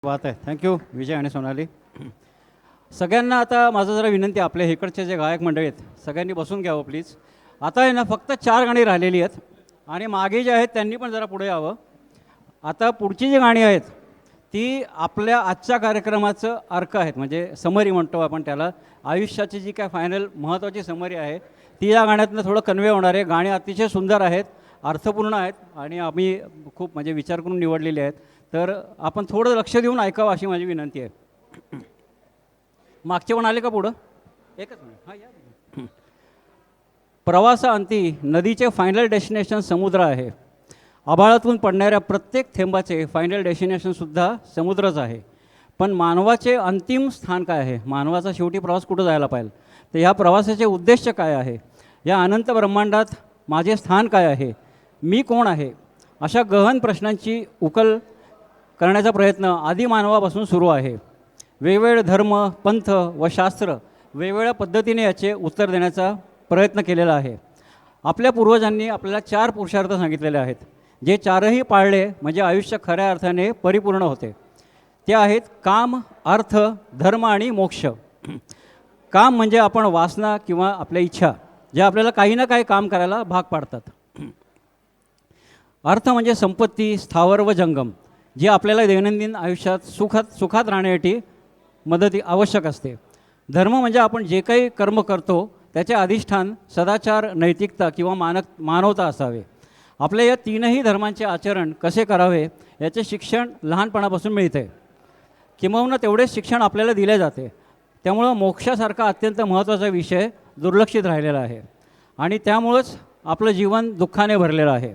बात आहे. थँक्यू विजय आणि सोनाली. सगळ्यांना आता माझं जरा विनंती आहे, आपल्या इकडचे जे गायक मंडळी आहेत सगळ्यांनी बसून घ्यावं प्लीज. आता आहे ना फक्त 4 गाणी राहिलेली आहेत आणि मागे जे आहेत त्यांनी पण जरा पुढे यावं. आता पुढची जी गाणी आहेत ती आपल्या आजच्या कार्यक्रमाचं अर्क आहेत, म्हणजे समरी म्हणतो आपण त्याला. आयुष्याची जी काय फायनल महत्त्वाची समरी आहे ती या गाण्यातनं थोडं कन्वे होणार आहे. गाणी अतिशय सुंदर आहेत, अर्थपूर्ण आहेत आणि आम्ही खूप म्हणजे विचार करून निवडलेले आहेत. तर आपण थोडं लक्ष देऊन ऐकावं अशी माझी विनंती आहे. मागचे पण आले का पुढं? एकच मिनिट. हां या. प्रवासाअंती नदीचे फायनल डेस्टिनेशन समुद्र आहे. आभाळातून पडणाऱ्या प्रत्येक थेंबाचे फायनल डेस्टिनेशनसुद्धा समुद्रच आहे. पण मानवाचे अंतिम स्थान काय आहे? मानवाचा शेवटी प्रवास कुठं जायला पाहिजे? तर ह्या प्रवासाचे उद्देश काय आहे? या अनंत ब्रह्मांडात माझे स्थान काय आहे? मी कोण आहे? अशा गहन प्रश्नांची उकल करण्याचा प्रयत्न आदिमानवापासून सुरू आहे. वेगवेगळे धर्म, पंथ व शास्त्र वेगवेगळ्या पद्धतीने याचे उत्तर देण्याचा प्रयत्न केलेला आहे. आपल्या पूर्वजांनी आपल्याला 4 पुरुषार्थ सांगितलेले आहेत, जे 4ही पाळले म्हणजे आयुष्य खऱ्या अर्थाने परिपूर्ण होते. ते आहेत काम, अर्थ, धर्म आणि मोक्ष. काम म्हणजे आपण वासना किंवा आपल्या इच्छा ज्या आपल्याला काही ना काही काम करायला भाग पाडतात. अर्थ म्हणजे संपत्ती, स्थावर व जंगम, जी आपल्याला दैनंदिन आयुष्यात सुखात राहण्यासाठी मदत आवश्यक असते. धर्म म्हणजे आपण जे काही कर्म करतो त्याचे अधिष्ठान सदाचार, नैतिकता किंवा मानवता असावे. आपल्या या 3ही धर्मांचे आचरण कसे करावे याचे शिक्षण लहानपणापासून मिळते, किंबहुना तेवढेच शिक्षण आपल्याला दिले जाते. त्यामुळं मोक्षासारखा अत्यंत महत्त्वाचा विषय दुर्लक्षित राहिलेला आहे आणि त्यामुळंच आपलं जीवन दुःखाने भरलेलं आहे.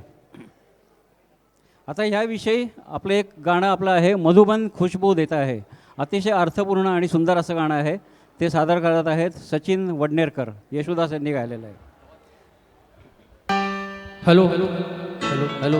आता ह्याविषयी आपलं एक गाणं आपलं आहे, मधुबन खुशबू देता आहे. अतिशय अर्थपूर्ण आणि सुंदर असं गाणं आहे. ते सादर करत आहेत सचिन वडनेरकर. येशुदास यांनी गायलेलं आहे. Hello hello hello hello